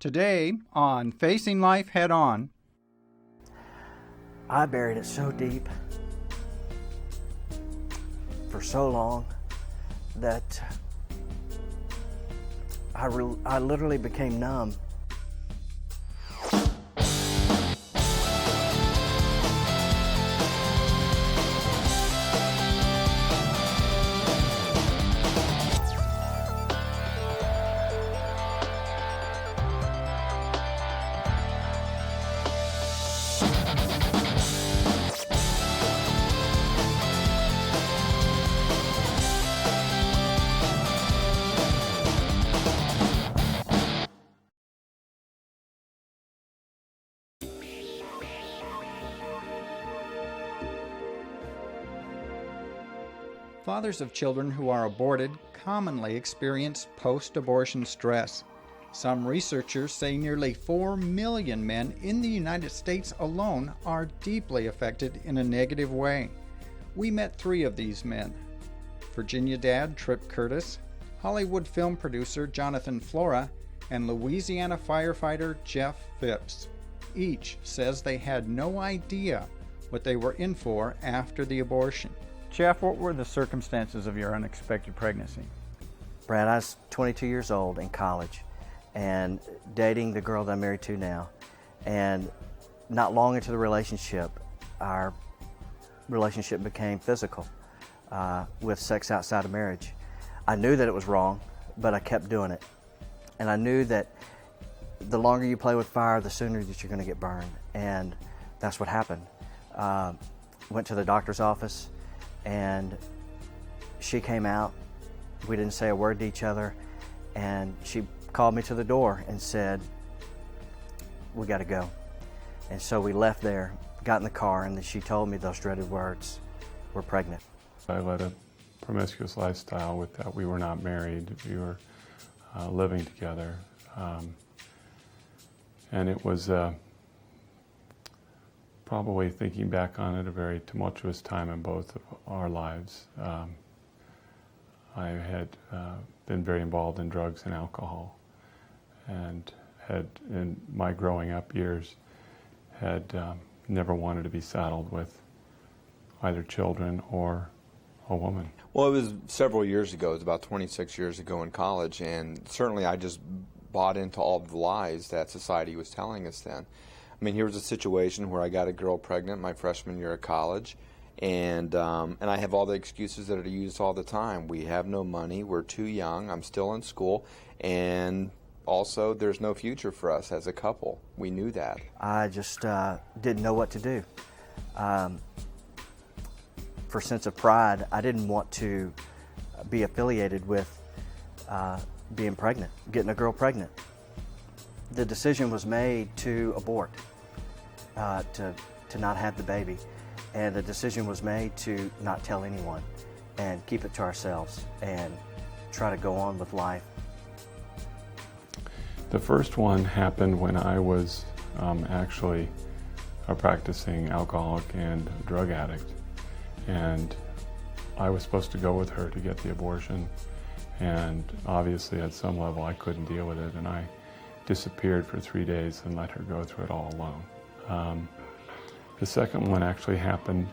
Today on Facing Life Head On. I buried it so deep for so long that I literally became numb. Fathers of children who are aborted commonly experience post-abortion stress. Some researchers say nearly 4 million men in the United States alone are deeply affected in a negative way. We met 3 of these men: Virginia dad Tripp Curtis, Hollywood film producer Jonathan Flora, and Louisiana firefighter Jeff Phipps. Each says they had no idea what they were in for after the abortion. Jeff, what were the circumstances of your unexpected pregnancy? Brad, I was 22 years old in college and dating the girl that I'm married to now. And not long into the relationship, our relationship became physical with sex outside of marriage. I knew that it was wrong, but I kept doing it. And I knew that the longer you play with fire, the sooner that you're going to get burned. And that's what happened. Went to the doctor's office, and she came out. We didn't say a word to each other, and she called me to the door and said, "We got to go." And so we left there, got in the car, and then she told me those dreaded words: "We're pregnant." I led a promiscuous lifestyle with that. We were not married. We were living together. And it was probably, thinking back on it, a very tumultuous time in both of our lives. I had been very involved in drugs and alcohol, and had, in my growing up years, had never wanted to be saddled with either children or a woman. Well, it was several years ago. It was about 26 years ago in college, and certainly I just bought into all the lies that society was telling us then. I mean, here was a situation where I got a girl pregnant my freshman year of college, and I have all the excuses that are used all the time. We have no money, we're too young, I'm still in school, and also there's no future for us as a couple. We knew that. I just didn't know what to do. For a sense of pride, I didn't want to be affiliated with being pregnant, getting a girl pregnant. The decision was made to abort, to not have the baby. And the decision was made to not tell anyone and keep it to ourselves and try to go on with life. The first one happened when I was actually a practicing alcoholic and drug addict. And I was supposed to go with her to get the abortion. And obviously at some level I couldn't deal with it, and I disappeared for 3 days and let her go through it all alone. The second one actually happened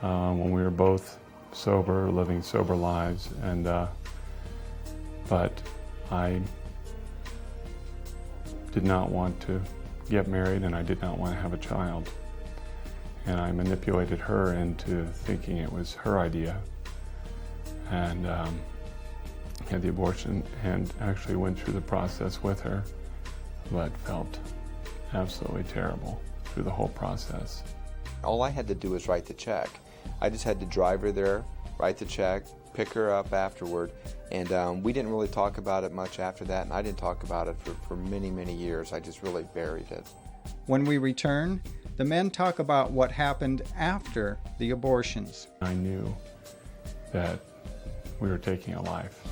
when we were both sober, living sober lives, and but I did not want to get married, and I did not want to have a child. And I manipulated her into thinking it was her idea, and had the abortion, and actually went through the process with her, but felt absolutely terrible through the whole process. All I had to do was write the check. I just had to drive her there, write the check, pick her up afterward, and we didn't really talk about it much after that, and I didn't talk about it for many, many years. I just really buried it. When we return, the men talk about what happened after the abortions. I knew that we were taking a life.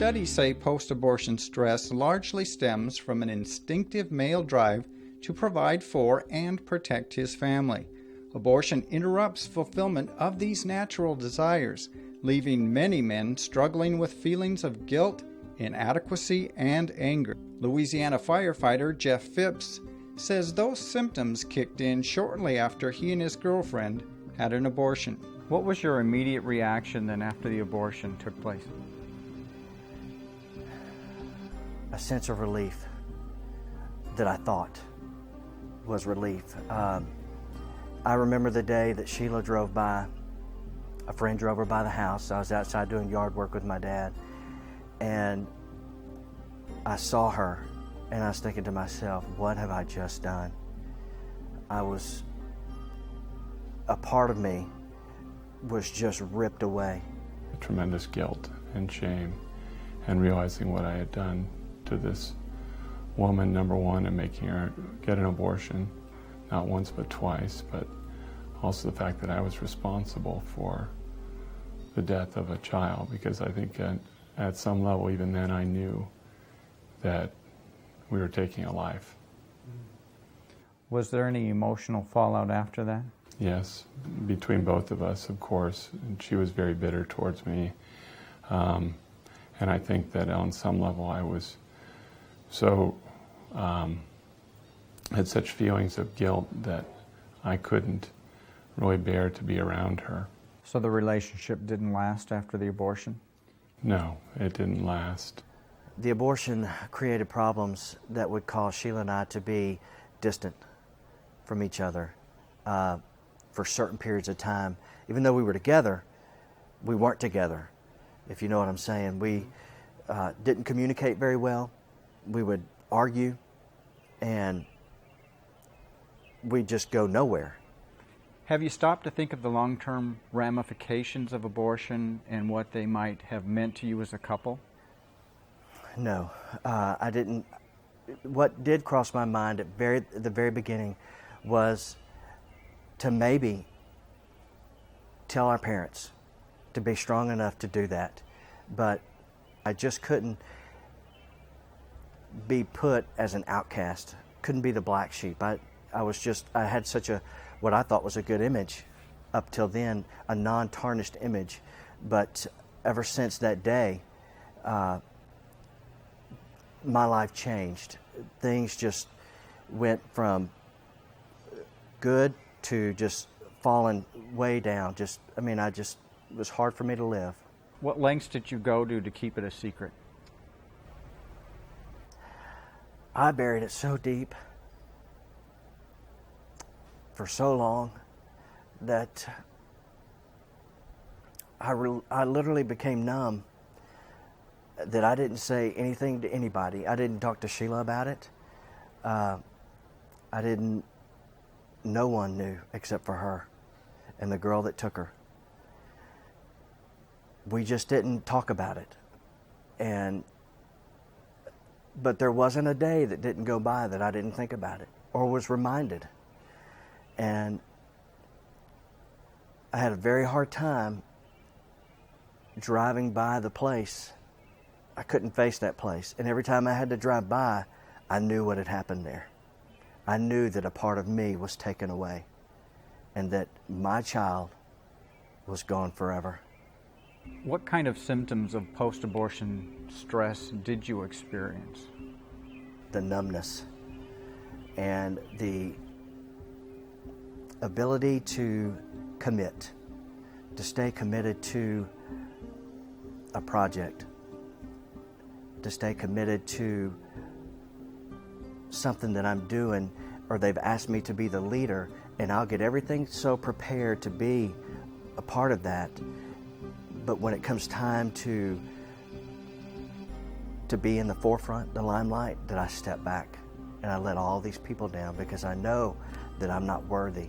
Studies say post-abortion stress largely stems from an instinctive male drive to provide for and protect his family. Abortion interrupts fulfillment of these natural desires, leaving many men struggling with feelings of guilt, inadequacy, and anger. Louisiana firefighter Jeff Phipps says those symptoms kicked in shortly after he and his girlfriend had an abortion. What was your immediate reaction then after the abortion took place? A sense of relief that I thought was relief. I remember the day that Sheila drove by. A friend drove her by the house. I was outside doing yard work with my dad, and I saw her, and I was thinking to myself, what have I just done? A part of me was just ripped away. Tremendous guilt and shame, and realizing what I had done to this woman, number one, and making her get an abortion, not once but twice, but also the fact that I was responsible for the death of a child, because I think at some level, even then, I knew that we were taking a life. Was there any emotional fallout after that? Yes, between both of us, of course. And she was very bitter towards me. And I think that on some level I was so, had such feelings of guilt that I couldn't really bear to be around her. So the relationship didn't last after the abortion? No, it didn't last. The abortion created problems that would cause Sheila and I to be distant from each other for certain periods of time. Even though we were together, we weren't together, if you know what I'm saying. We didn't communicate very well. We would argue, and we'd just go nowhere. Have you stopped to think of the long-term ramifications of abortion and what they might have meant to you as a couple? No, I didn't. What did cross my mind at the very beginning was to maybe tell our parents to be strong enough to do that. But I just couldn't be put as an outcast, couldn't be the black sheep. I had such what I thought was a good image up till then, a non-tarnished image. But ever since that day, my life changed. Things just went from good to just falling way down. It was hard for me to live. What lengths did you go to keep it a secret? I buried it so deep for so long that I literally became numb, that I didn't say anything to anybody. I didn't talk to Sheila about it. No one knew except for her and the girl that took her. We just didn't talk about it. But there wasn't a day that didn't go by that I didn't think about it or was reminded. And I had a very hard time driving by the place. I couldn't face that place. And every time I had to drive by, I knew what had happened there. I knew that a part of me was taken away and that my child was gone forever. What kind of symptoms of post-abortion stress did you experience? The numbness and the ability to commit, to stay committed to a project, to stay committed to something that I'm doing, or they've asked me to be the leader, and I'll get everything so prepared to be a part of that. But when it comes time to be in the forefront, the limelight, that I step back and I let all these people down because I know that I'm not worthy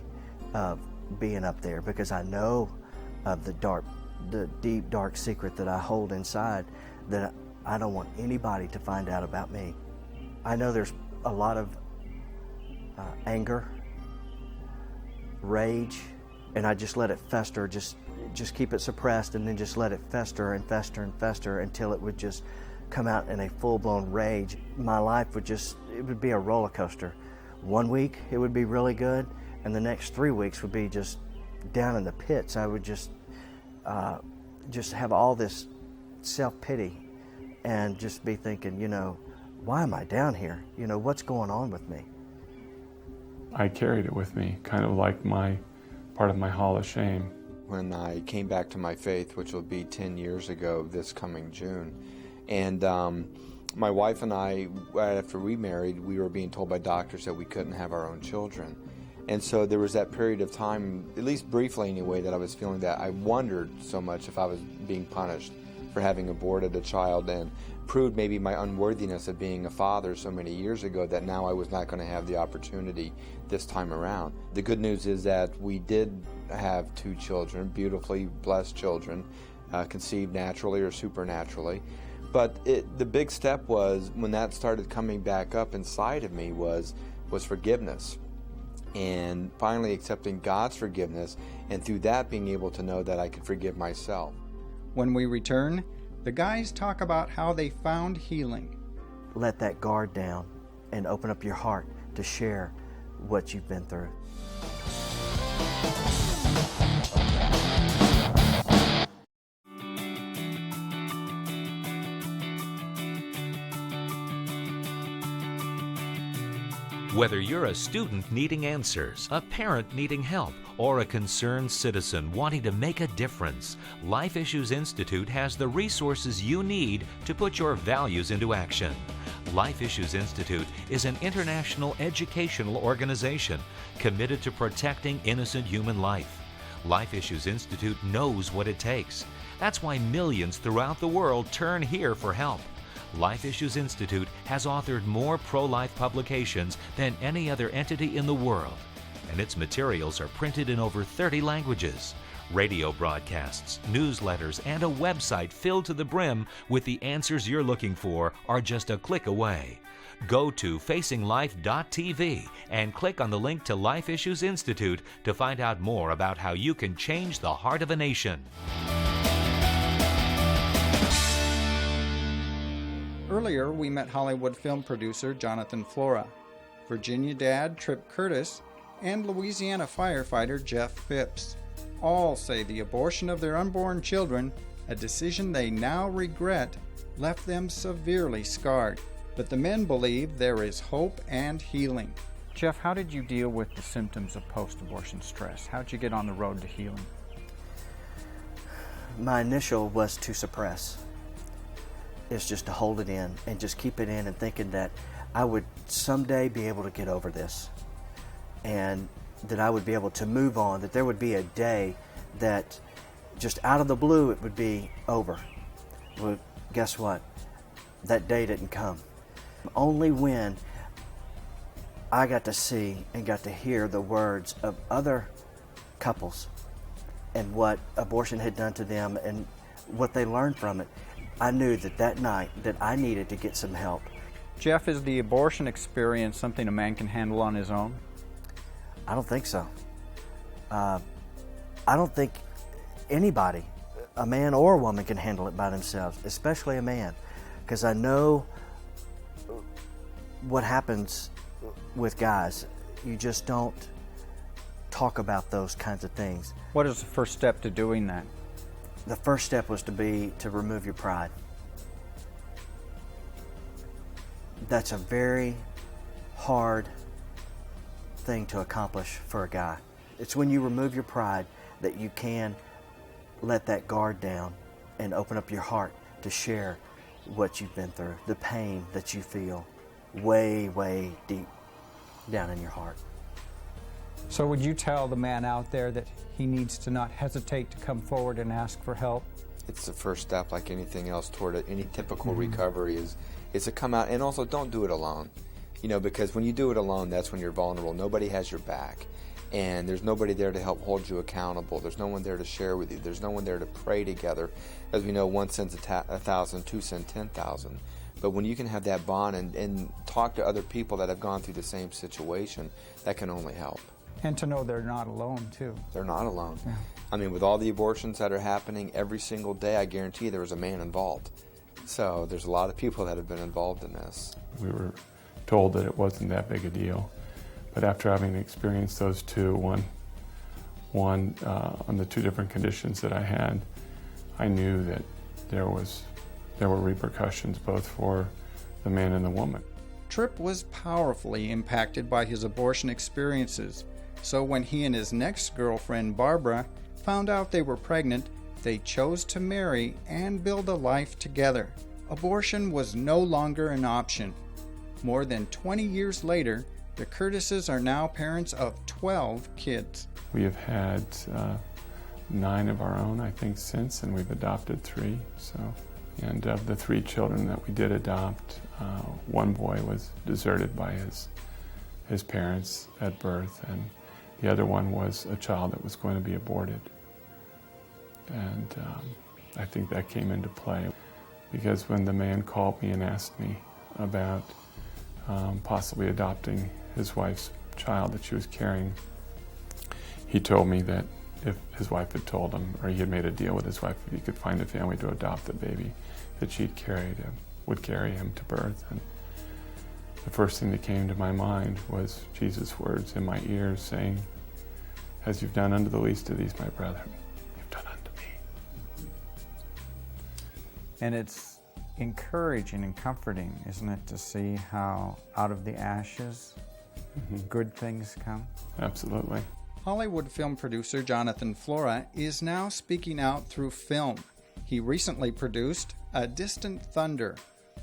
of being up there, because I know of the deep, dark secret that I hold inside that I don't want anybody to find out about me. I know there's a lot of anger, rage, and I just let it fester, just keep it suppressed, and then just let it fester and fester and fester until it would just come out in a full-blown rage. My life would be a roller coaster. One week it would be really good, and the next 3 weeks would be just down in the pits. I would just have all this self-pity and just be thinking, why am I down here? What's going on with me? I carried it with me, kind of like part of my hall of shame. When I came back to my faith, which will be 10 years ago this coming June, and my wife and I, after we married, we were being told by doctors that we couldn't have our own children. And so there was that period of time, at least briefly anyway, that I was feeling that I wondered so much if I was being punished for having aborted a child, and proved maybe my unworthiness of being a father so many years ago that now I was not going to have the opportunity this time around. The good news is that we did have 2 children, beautifully blessed children, conceived naturally or supernaturally. But the big step was, when that started coming back up inside of me, was forgiveness. And finally accepting God's forgiveness, and through that being able to know that I could forgive myself. When we return, the guys talk about how they found healing. Let that guard down and open up your heart to share what you've been through. Whether you're a student needing answers, a parent needing help, or a concerned citizen wanting to make a difference, Life Issues Institute has the resources you need to put your values into action. Life Issues Institute is an international educational organization committed to protecting innocent human life. Life Issues Institute knows what it takes. That's why millions throughout the world turn here for help. Life Issues Institute has authored more pro-life publications than any other entity in the world, and its materials are printed in over 30 languages. Radio broadcasts, newsletters, and a website filled to the brim with the answers you're looking for are just a click away. Go to facinglife.tv and click on the link to Life Issues Institute to find out more about how you can change the heart of a nation. Earlier, we met Hollywood film producer Jonathan Flora, Virginia dad Tripp Curtis, and Louisiana firefighter Jeff Phipps. All say the abortion of their unborn children, a decision they now regret, left them severely scarred. But the men believe there is hope and healing. Jeff, how did you deal with the symptoms of post-abortion stress? How did you get on the road to healing? My initial was to suppress. It's just to hold it in and just keep it in, and thinking that I would someday be able to get over this, and that I would be able to move on, that there would be a day that just out of the blue it would be over. Well, guess what? That day didn't come. Only when I got to see and got to hear the words of other couples and what abortion had done to them and what they learned from it, I knew that night that I needed to get some help. Jeff, is the abortion experience something a man can handle on his own? I don't think so. I don't think anybody, a man or a woman, can handle it by themselves, especially a man, because I know what happens with guys. You just don't talk about those kinds of things. What is the first step to doing that? The first step was to remove your pride. That's a very hard thing to accomplish for a guy. It's when you remove your pride that you can let that guard down and open up your heart to share what you've been through, the pain that you feel way, way deep down in your heart. So would you tell the man out there that he needs to not hesitate to come forward and ask for help? It's the first step, like anything else, toward any typical recovery is to come out, and also don't do it alone. Because when you do it alone, that's when you're vulnerable. Nobody has your back, and there's nobody there to help hold you accountable. There's no one there to share with you. There's no one there to pray together. As we know, one sends 1,000, two send 10,000. But when you can have that bond and talk to other people that have gone through the same situation, that can only help. And to know they're not alone, too. They're not alone. Yeah. I mean, with all the abortions that are happening every single day, I guarantee there was a man involved. So there's a lot of people that have been involved in this. We were told that it wasn't that big a deal, But after having experienced those two, one on the two different conditions that I had, I knew that there were repercussions both for the man and the woman. Tripp was powerfully impacted by his abortion experiences, so when he and his next girlfriend, Barbara, found out they were pregnant, they chose to marry and build a life together. Abortion was no longer an option. More than 20 years later, the Curtises are now parents of 12 kids. We have had 9 of our own, I think, since, and we've adopted 3. And of the 3 children that we did adopt, one boy was deserted by his parents at birth, and the other one was a child that was going to be aborted. And I think that came into play because when the man called me and asked me about possibly adopting his wife's child that she was carrying, he told me that if his wife had told him, or he had made a deal with his wife, if he could find a family to adopt the baby, that would carry him to birth. And the first thing that came to my mind was Jesus' words in my ears saying, "As you've done unto the least of these, my brethren, you've done unto me." And it's encouraging and comforting, isn't it, to see how out of the ashes good things come? Absolutely. Hollywood film producer Jonathan Flora is now speaking out through film. He recently produced A Distant Thunder,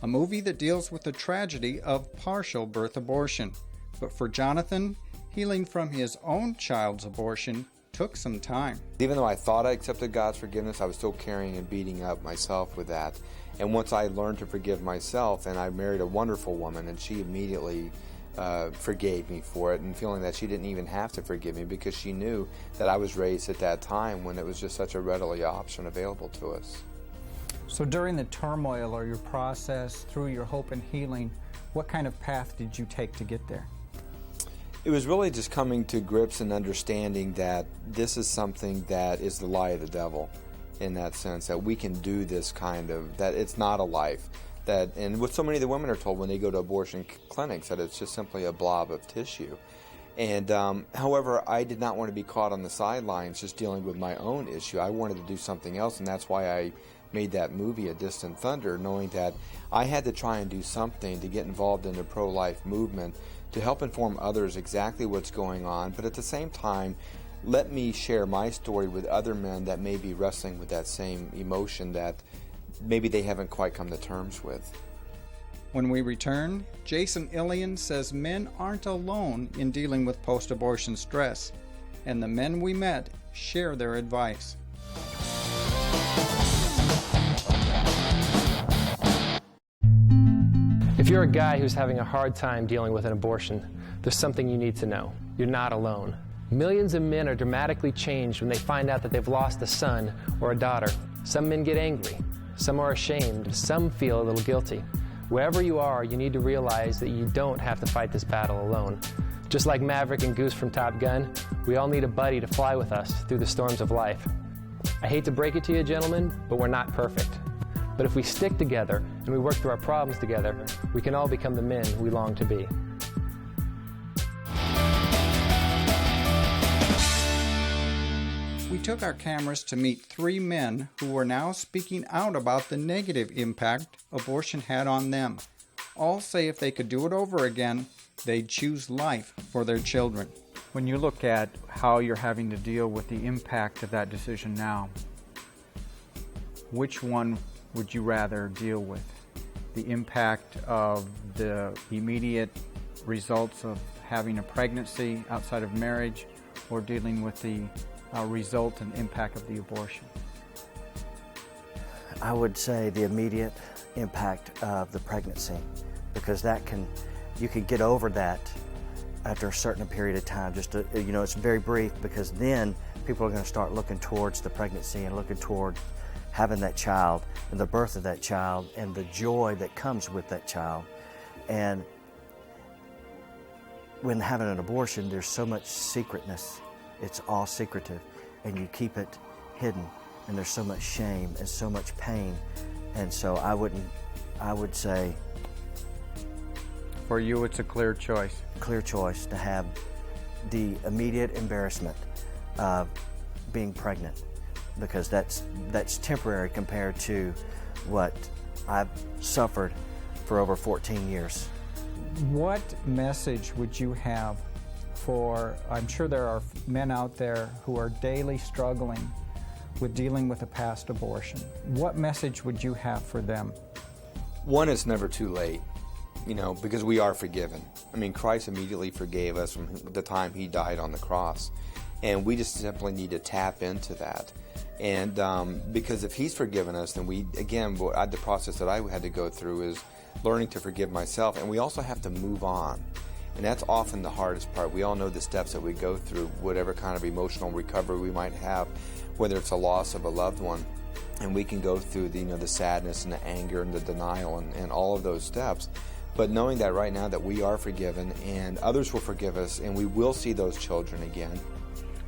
a movie that deals with the tragedy of partial birth abortion. But for Jonathan, healing from his own child's abortion took some time. Even though I thought I accepted God's forgiveness, I was still carrying and beating up myself with that. And once I learned to forgive myself, and I married a wonderful woman, and she immediately forgave me for it, and feeling that she didn't even have to forgive me because she knew that I was raised at that time when it was just such a readily option available to us. So during the turmoil or your process through your hope and healing, what kind of path did you take to get there? It was really just coming to grips and understanding that this is something that is the lie of the devil, in that sense, that we can do this kind of, that it's not a life. That, and what so many of the women are told when they go to abortion clinics, that it's just simply a blob of tissue. And however, I did not want to be caught on the sidelines just dealing with my own issue. I wanted to do something else, and that's why I made that movie, A Distant Thunder, knowing that I had to try and do something to get involved in the pro-life movement to help inform others exactly what's going on, but at the same time, let me share my story with other men that may be wrestling with that same emotion that maybe they haven't quite come to terms with. When we return, Jason Illian says men aren't alone in dealing with post-abortion stress, and the men we met share their advice. If you're a guy who's having a hard time dealing with an abortion, there's something you need to know. You're not alone. Millions of men are dramatically changed when they find out that they've lost a son or a daughter. Some men get angry. Some are ashamed. Some feel a little guilty. Wherever you are, you need to realize that you don't have to fight this battle alone. Just like Maverick and Goose from Top Gun, we all need a buddy to fly with us through the storms of life. I hate to break it to you, gentlemen, but we're not perfect. But if we stick together and we work through our problems together, we can all become the men we long to be. We took our cameras to meet 3 men who were now speaking out about the negative impact abortion had on them. All say if they could do it over again, they'd choose life for their children. When you look at how you're having to deal with the impact of that decision now, which one would you rather deal with? The impact of the immediate results of having a pregnancy outside of marriage, or dealing with the result and impact of the abortion? I would say the immediate impact of the pregnancy, because you can get over that after a certain period of time. It's very brief, because then people are going to start looking towards the pregnancy and looking toward having that child and the birth of that child and the joy that comes with that child. And when having an abortion, there's so much secretness. It's all secretive, and you keep it hidden, and there's so much shame and so much pain. And so I would say For you, it's a clear choice. Clear choice to have the immediate embarrassment of being pregnant, because that's temporary compared to what I've suffered for over 14 years. What message would you have for, I'm sure there are men out there who are daily struggling with dealing with a past abortion. What message would you have for them? One, it's never too late, because we are forgiven. I mean, Christ immediately forgave us from the time he died on the cross. And we just simply need to tap into that. And because if he's forgiven us, then the process that I had to go through is learning to forgive myself. And we also have to move on. And that's often the hardest part. We all know the steps that we go through, whatever kind of emotional recovery we might have, whether it's a loss of a loved one. And we can go through the sadness and the anger and the denial and all of those steps. But knowing that right now that we are forgiven and others will forgive us and we will see those children again.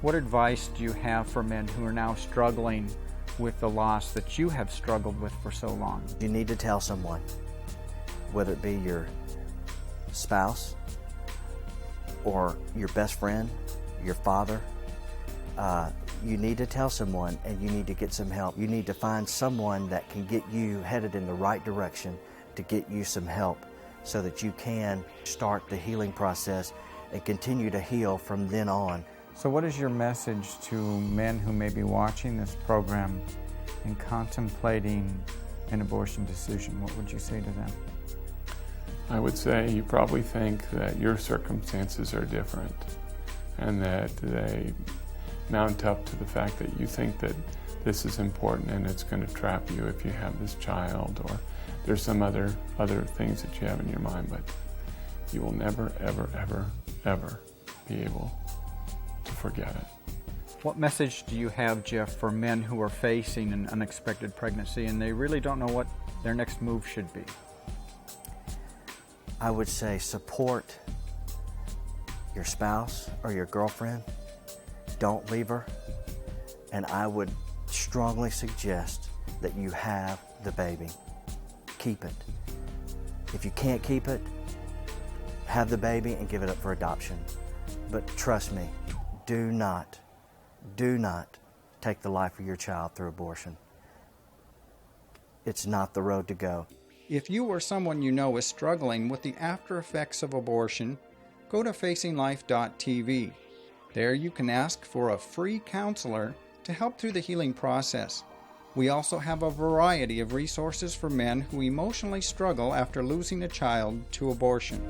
What advice do you have for men who are now struggling with the loss that you have struggled with for so long? You need to tell someone, whether it be your spouse or your best friend, your father. You need to tell someone, and you need to get some help. You need to find someone that can get you headed in the right direction to get you some help so that you can start the healing process and continue to heal from then on. So what is your message to men who may be watching this program and contemplating an abortion decision? What would you say to them? I would say you probably think that your circumstances are different and that they mount up to the fact that you think that this is important and it's going to trap you if you have this child, or there's some other things that you have in your mind, but you will never, ever, ever, ever be able to forget it. What message do you have, Jeff, for men who are facing an unexpected pregnancy and they really don't know what their next move should be? I would say support your spouse or your girlfriend. Don't leave her. And I would strongly suggest that you have the baby. Keep it. If you can't keep it, have the baby and give it up for adoption. But trust me, do not take the life of your child through abortion. It's not the road to go. If you or someone you know is struggling with the after effects of abortion, go to facinglife.tv. There you can ask for a free counselor to help through the healing process. We also have a variety of resources for men who emotionally struggle after losing a child to abortion.